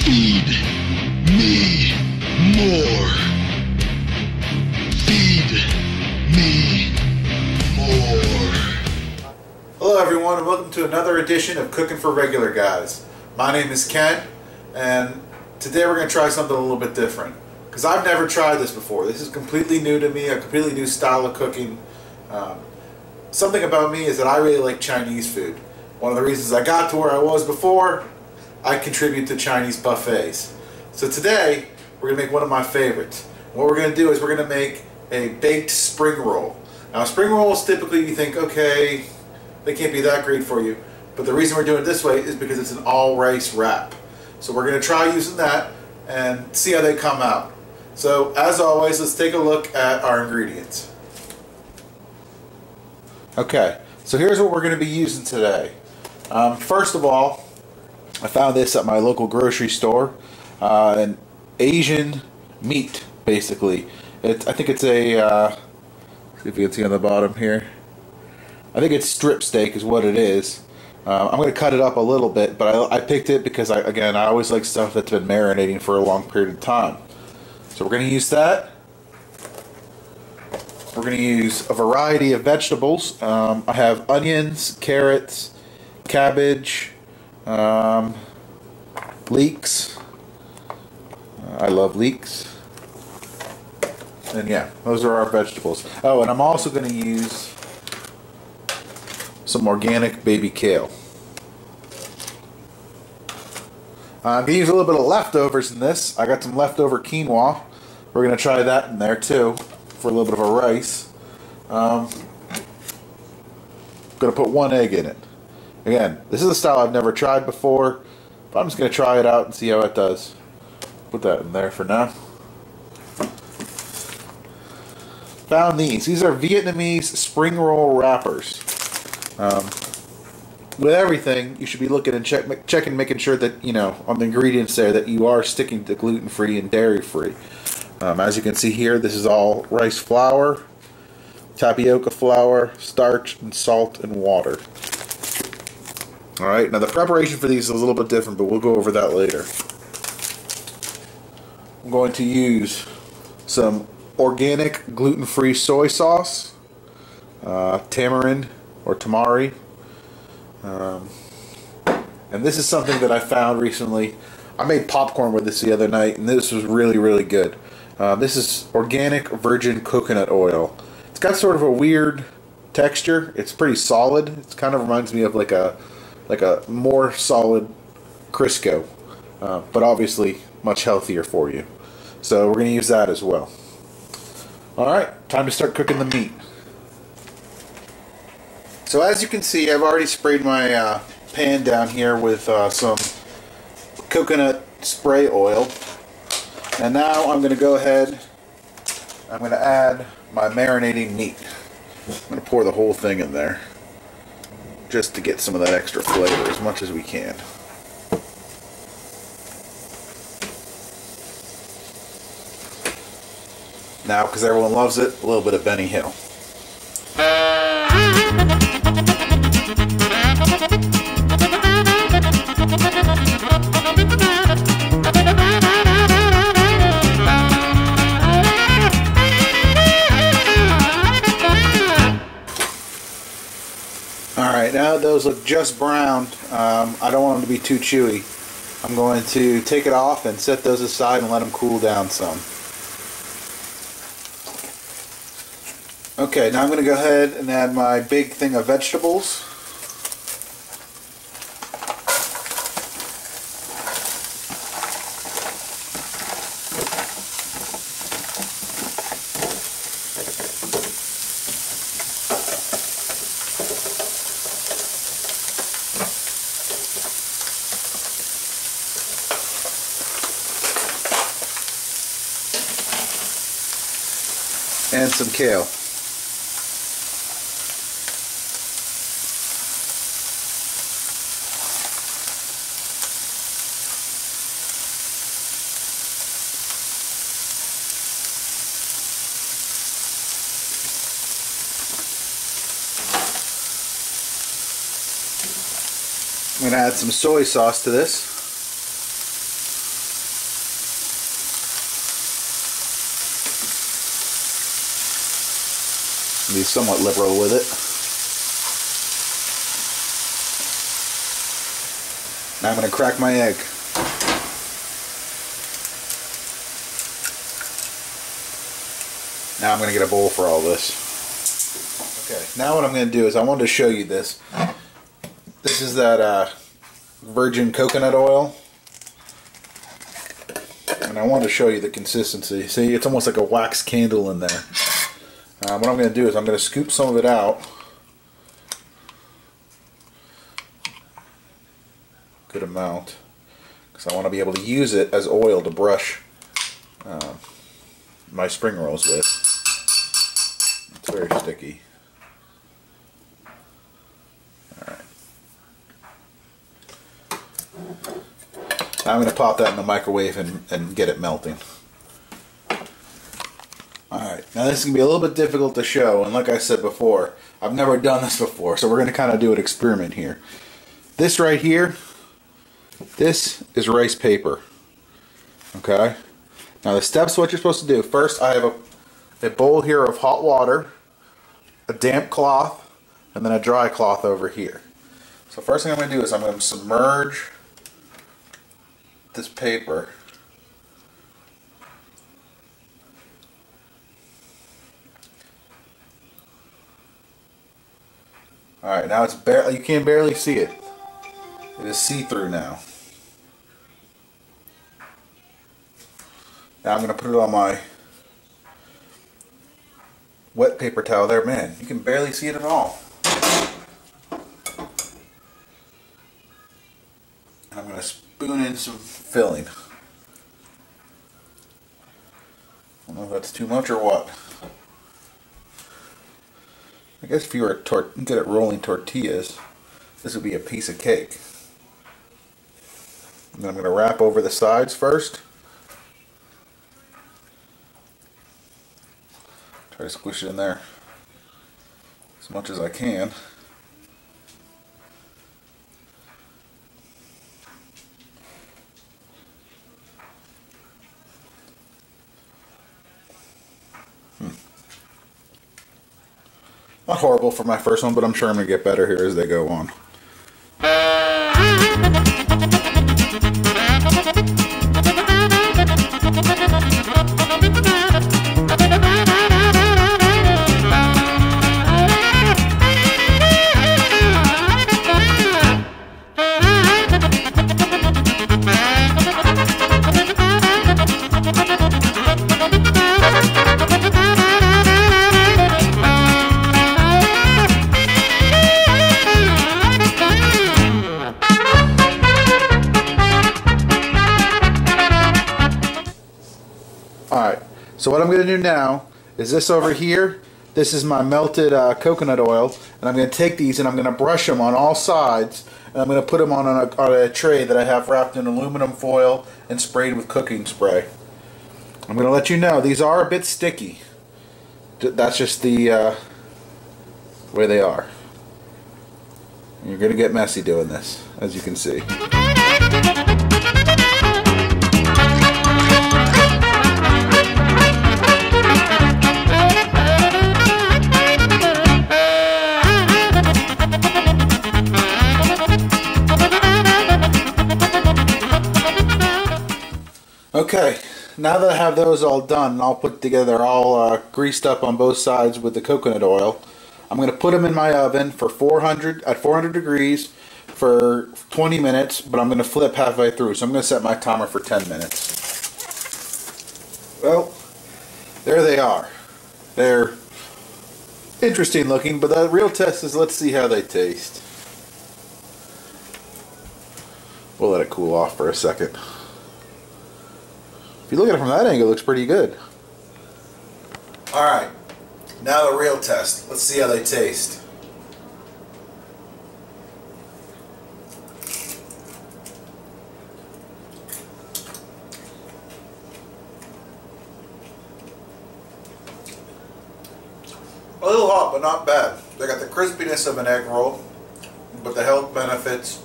Feed me more. Feed me more. Hello everyone, and welcome to another edition of Cooking for Regular Guys. My name is Ken, and today we're going to try something a little bit different. Because I've never tried this before. This is completely new to me, a completely new style of cooking. Something about me is that I really like Chinese food. One of the reasons I got to where I was before, I contribute to Chinese buffets. So today, we're going to make one of my favorites. What we're going to do is we're going to make a baked spring roll. Now spring rolls, typically you think, okay, they can't be that great for you. But the reason we're doing it this way is because it's an all rice wrap. So we're going to try using that and see how they come out. So as always, let's take a look at our ingredients. Okay, so here's what we're going to be using today. First of all, I found this at my local grocery store. An Asian meat, basically. I think it's a, see if you can see on the bottom here. I think it's strip steak is what it is. I'm going to cut it up a little bit, but I picked it because, I always like stuff that's been marinating for a long period of time. So we're going to use that. We're going to use a variety of vegetables. I have onions, carrots, cabbage, leeks. I love leeks. And yeah, those are our vegetables. Oh, and I'm also going to use some organic baby kale. I'm going to use a little bit of leftovers in this. I got some leftover quinoa. We're going to try that in there too for a little bit of a rice. I'm going to put one egg in it. Again, this is a style I've never tried before, but I'm just going to try it out and see how it does. Put that in there for now. Found these. These are Vietnamese spring roll wrappers. With everything, you should be looking and checking, making sure that, on the ingredients there, that you are sticking to gluten-free and dairy-free. As you can see here, this is all rice flour, tapioca flour, starch, and salt and water. Alright, now the preparation for these is a little bit different, but we'll go over that later. I'm going to use some organic gluten-free soy sauce, tamarind or tamari. And this is something that I found recently. I made popcorn with this the other night, and this was really, really good. This is organic virgin coconut oil. It's got sort of a weird texture. It's pretty solid. It kind of reminds me of like a more solid Crisco, but obviously much healthier for you. So we're going to use that as well. Alright, time to start cooking the meat. So as you can see, I've already sprayed my pan down here with some coconut spray oil. And now I'm going to go ahead, I'm going to add my marinating meat. I'm going to pour the whole thing in there, just to get some of that extra flavor as much as we can. Now, because everyone loves it, a little bit of Benny Hill. Alright, now that those look just brown, I don't want them to be too chewy. I'm going to take it off and set those aside and let them cool down some. Okay, now I'm going to go ahead and add my big thing of vegetables. And some kale. I'm going to add some soy sauce to this. be somewhat liberal with it. Now I'm going to crack my egg. Now I'm going to get a bowl for all this. Okay, now what I'm going to do is I wanted to show you this. This is that virgin coconut oil. And I wanted to show you the consistency. See, it's almost like a wax candle in there. What I'm going to do is I'm going to scoop some of it out. Good amount. Because I want to be able to use it as oil to brush my spring rolls with. It's very sticky. Alright. Now I'm going to pop that in the microwave and get it melting. Alright, now this is going to be a little bit difficult to show, and like I said before, I've never done this before, so we're going to kind of do an experiment here. This right here, this is rice paper. Okay? Now the steps, what you're supposed to do. First, I have a bowl here of hot water, a damp cloth, and then a dry cloth over here. So first thing I'm going to do is I'm going to submerge this paper Alright, now it's barely, you can barely see it. It is see-through now. Now I'm going to put it on my wet paper towel there. Man, you can barely see it at all. And I'm going to spoon in some filling. I don't know if that's too much or what. I guess if you were good at rolling tortillas, this would be a piece of cake. And then I'm going to wrap over the sides first. Try to squish it in there as much as I can. Not horrible for my first one, but I'm sure I'm going to get better here as they go on. Alright, so what I'm going to do now is this over here. This is my melted coconut oil, and I'm going to take these and I'm going to brush them on all sides, and I'm going to put them on a tray that I have wrapped in aluminum foil and sprayed with cooking spray. I'm going to let you know these are a bit sticky. That's just the way they are. You're going to get messy doing this, as you can see. Okay, now that I have those all done and all put together, all greased up on both sides with the coconut oil, I'm going to put them in my oven for 400 degrees for 20 minutes, but I'm going to flip halfway through, so I'm going to set my timer for 10 minutes. Well, there they are. They're interesting looking, but the real test is let's see how they taste. We'll let it cool off for a second. If you look at it from that angle, it looks pretty good. Alright, now the real test. Let's see how they taste. A little hot, but not bad. They got the crispiness of an egg roll, but the health benefits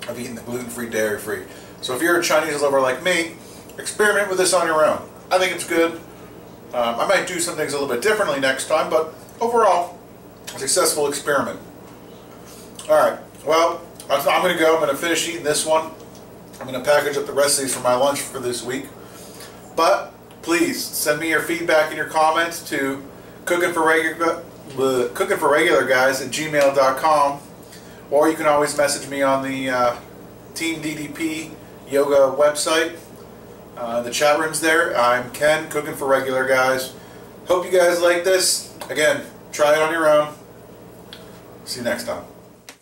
of eating the gluten-free, dairy-free. So if you're a Chinese lover like me, experiment with this on your own. I think it's good. I might do some things a little bit differently next time, but overall, successful experiment. Alright, well, I'm going to go. I'm going to finish eating this one. I'm going to package up the rest of these for my lunch for this week. But please send me your feedback and your comments to cookingforregularguys@gmail.com, or you can always message me on the Team DDP Yoga website. The chat room's there. I'm Ken, Cooking for Regular Guys. Hope you guys like this. Again, try it on your own. See you next time.